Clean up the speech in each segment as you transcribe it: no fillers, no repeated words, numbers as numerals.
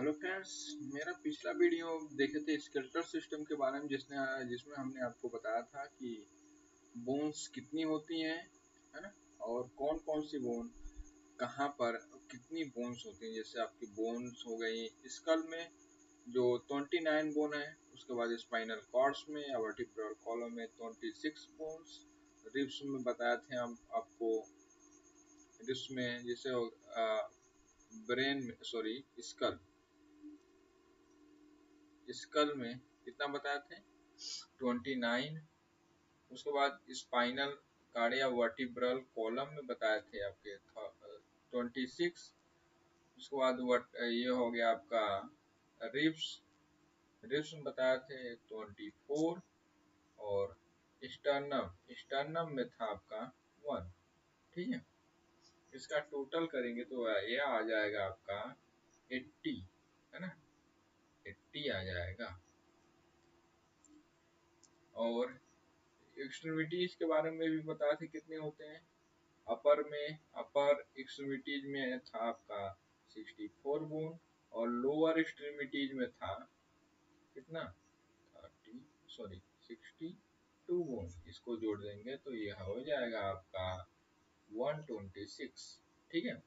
Hello friends, मेरा पिछला video देखे थे स्केलेटल सिस्टम के बारे में जिसमें हमने आपको बताया था कि बोन्स कितनी होती हैं, है ना। और कौन कौन सी बोन कहाँ पर कितनी बोन्स होती हैं। जैसे आपकी बोन्स हो गई स्कल में जो 29 बोन है, उसके बाद स्पाइनल कॉर्ड्स में या वर्टिब्रल कॉलम में 26 बोन्स। रिब्स में बताए थे हम आपको, रिब्स में जैसे ब्रेन में सॉरी स्कल में कितना बताए थे 29। उसके बाद स्पाइनल कार्ड या वर्टिब्रल कॉलम में बताए थे आपके 26। उसके बाद ये हो गया आपका रिब्स रिब्स में बताए थे 24। और स्टर्नम में था आपका 1। ठीक है, इसका टोटल करेंगे तो ये आ जाएगा आपका 80, है ना। 80 आ जाएगा। और एक्सट्रीमिटीज के बारे में भी बताए थे कितने होते हैं। अपर एक्सट्रीमिटीज में था आपका 64 बोन और लोअर एक्सट्रीमिटीज में था कितना 62 बोन। इसको जोड़ देंगे तो यह हो जाएगा आपका 126। ठीक है,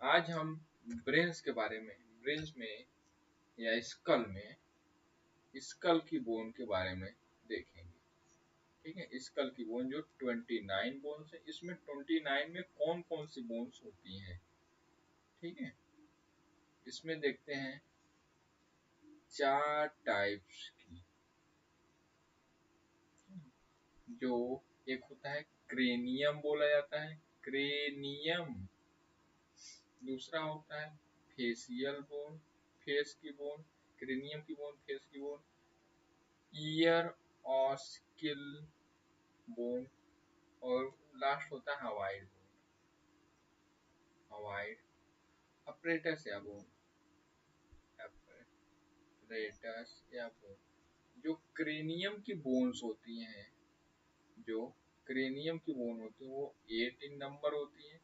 आज हम ब्रेन्स के बारे में, ब्रेन्स में या स्कल की बोन के बारे में देखेंगे। ठीक है, स्कल की बोन जो 29 बोन्स है, इसमें 29 में कौन कौन सी बोन्स होती हैं। ठीक है, इसमें देखते हैं 4 टाइप्स की। जो एक होता है क्रेनियम बोला जाता है, क्रेनियम। दूसरा होता है फेसियल बोन, फेस की बोन, क्रेनियम की बोन, फेस की बोन। Ear ossicle bone. और लास्ट होता है हवाइड बोन, हवाइड अपरेटस या बोन, अपरेटस या बोन। जो क्रेनियम की बोन्स होती हैं, जो क्रेनियम की बोन होती है वो 8 इन नंबर होती है।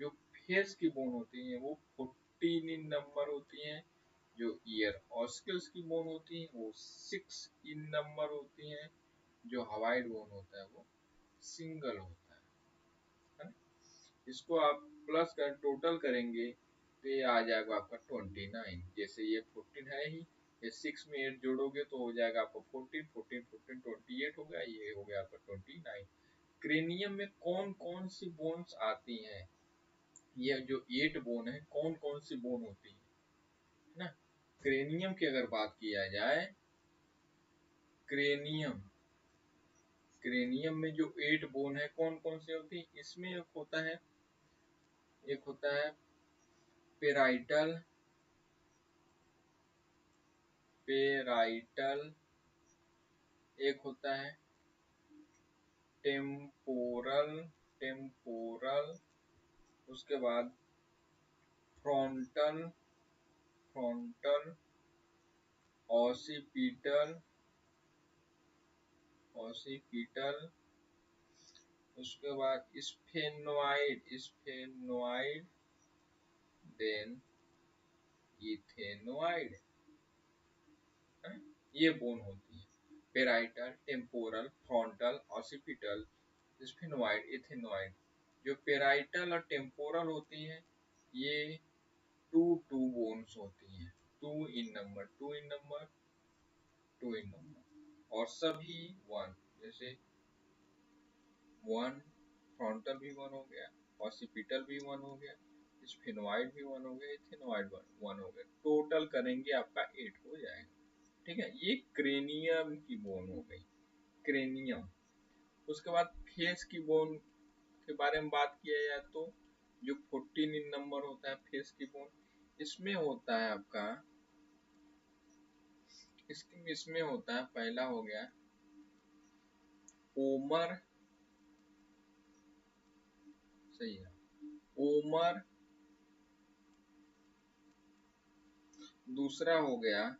जो फेस की बोन होती है वो 14 इन नंबर होती है। जो ईयर ऑस्किल्स की बोन होती है वो 6 इन नंबर होती है। जो हवाइड बोन होता है वो सिंगल होता है। इसको आप प्लस कर टोटल करेंगे तो ये आ जाएगा आपका 29। जैसे ये 14 है ही, ये 6 में 8 जोड़ोगे तो हो जाएगा आपको 14 14 14 28 हो गया। ये हो गया आपका 29। क्रेनियम में कौन कौन सी बोन्स आती हैं, ये जो 8 बोन है कौन कौन सी बोन होती है ना। क्रेनियम की अगर बात किया जाए, क्रेनियम क्रेनियम में जो 8 बोन है कौन कौन सी होती है। इसमें एक होता है पेराइटल, एक होता है टेम्पोरल, टेम्पोरल। उसके बाद फ्रंटल, फ्रंटल। Occipital, occipital. उसके बाद स्फेनोइड, स्फेनोइड। देन इथेनोइड। ये बोन होती है parietal, temporal, frontal, occipital, sphenoid, इथेनोइड। जो पेराइटल और टेम्पोरल होती है ये 2 बोन्स होती हैं, 2 इन नंबर, 2 इन नंबर, 2 इन नंबर। और सभी 1, जैसे 1 फ्रंटल भी 1 हो गया, ऑसिपिटल भी 1 हो गया, स्फेनोइड भी 1 हो गया, इथेनोइड 1 हो गया। टोटल करेंगे आपका 8 हो जाएगा। ठीक है, ये क्रेनियम की बोन हो गई, क्रेनियम। उसके बाद फेस की बोन के बारे में बात किया जाए तो जो 14 इन नंबर होता है फेस की बोन, इसमें होता है आपका, इसमें होता है, पहला हो गया ओमर, सही है, ओमर। दूसरा हो गया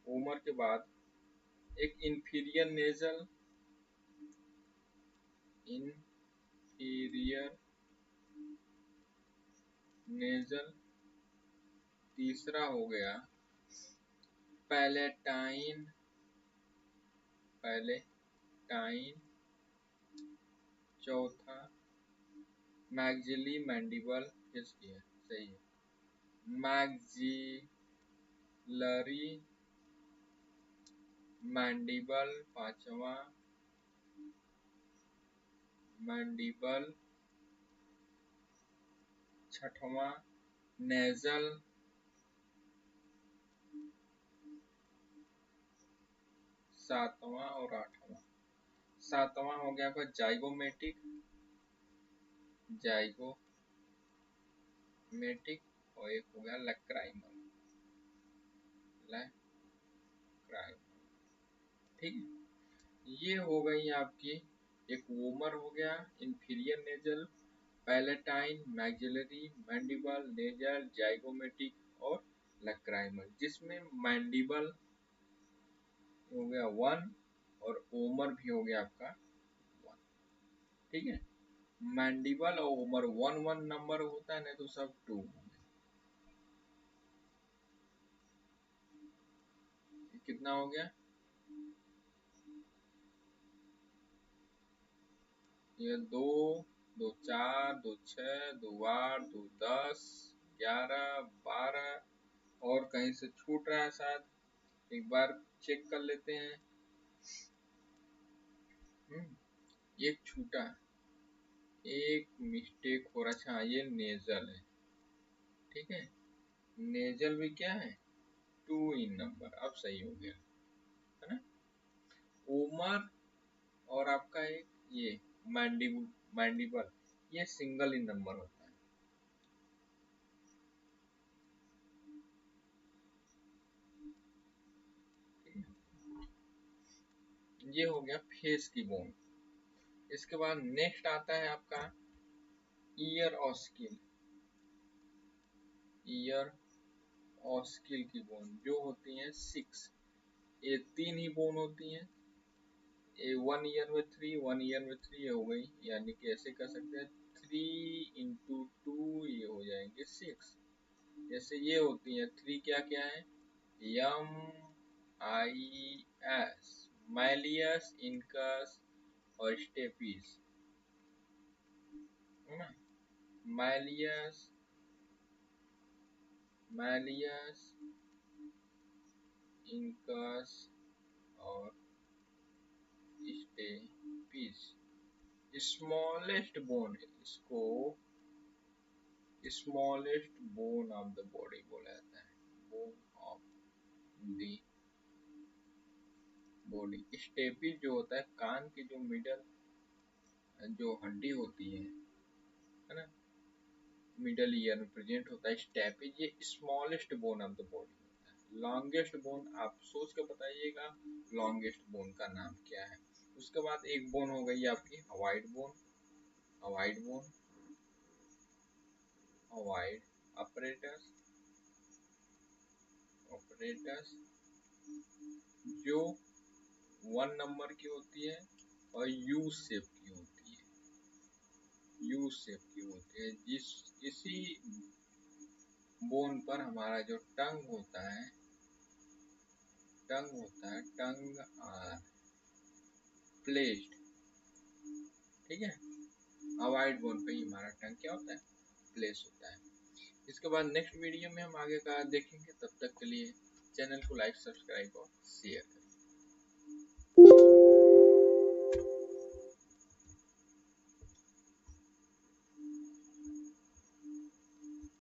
ओमर के बाद एक इंफीरियर नेजल, इंफीरियर नेजल। तीसरा हो गया पैलेटाइन, पैलेटाइन। चौथा मैग्जिली मैंडिबल, किसकी है? सही है, मैग्जिलरी मैंडिबल। पांचवा मैंडिबल। छठवां नेजल। सातवां और आठवां। सातवां हो गया आपका जाइगोमेटिक, जाइगोमेटिक। और एक हो गया लैक्राइमल, लैक्राइमल। ठीक है, ये हो गई आपकी। एक वोमर हो गया, inferior nasal, palatine, maxillary, mandible, nasal, zygomatic और लैक्राइमल, जिसमें मैंडिबल हो गया 1 और ओमर भी हो गया आपका 1। ठीक है, मैंडिबल और ओमर 1 1 नंबर होता है, नहीं तो सब 2 होंगे। कितना हो गया? ये 2 2 4 2 6 2 8 2 10 11 12 और कहीं से छूट रहा है शायद, एक बार चेक कर लेते हैं। एक छूटा, एक मिस्टेक हो रहा। अच्छा, ये नेजल है। ठीक है, नेजल भी क्या है? 2 इन नंबर। अब सही हो गया है ना। ओमर और आपका एक ये मैंडिबल ये सिंगल इन नंबर होता है। ये हो गया फेस की बोन। इसके बाद नेक्स्ट आता है आपका ईयर और स्किल। ईयर और स्किल की बोन जो होती हैं 6। ये 3 ही बोन होती हैं। ये 1 ईयर में 3, 1 ईयर में 3 हो गई, यानी कि ऐसे कर सकते हैं 3 into 2 ये हो जाएंगे 6। जैसे ये होती है 3 क्या क्या है? MIS, मैलियस, इनकस और स्टेपिस, है ना। मैलियस, इनकस और स्टेपिस। स्मॉलेस्ट बोन है, इसको smallest bone of the body बोला जाता है, bone of the body. Stapes जो होता है कान की जो मिडल जो हड्डी होती है ना, मिडल ईयर में प्रेजेंट होता है स्टेपिस। ये smallest bone of the body होता है। लॉन्गेस्ट बोन आप सोच के बताइएगा, लॉन्गेस्ट बोन का नाम क्या है। उसके बाद एक बोन हो गई आपकी हवाइड bone. हवाइड bone, hyoid apparatus, apparatus जो 1 नंबर की होती है और यू शेप की होती है। यू शेप की होती है। इसी बोन पर हमारा जो टंग होता है, टंग आर प्लेस्ड। ठीक है, अवॉइड बोन पे ही हमारा टंग क्या होता है? प्लेस होता है। इसके बाद नेक्स्ट वीडियो में हम आगे का देखेंगे। तब तक के लिए चैनल को लाइक, सब्सक्राइब और शेयर करें।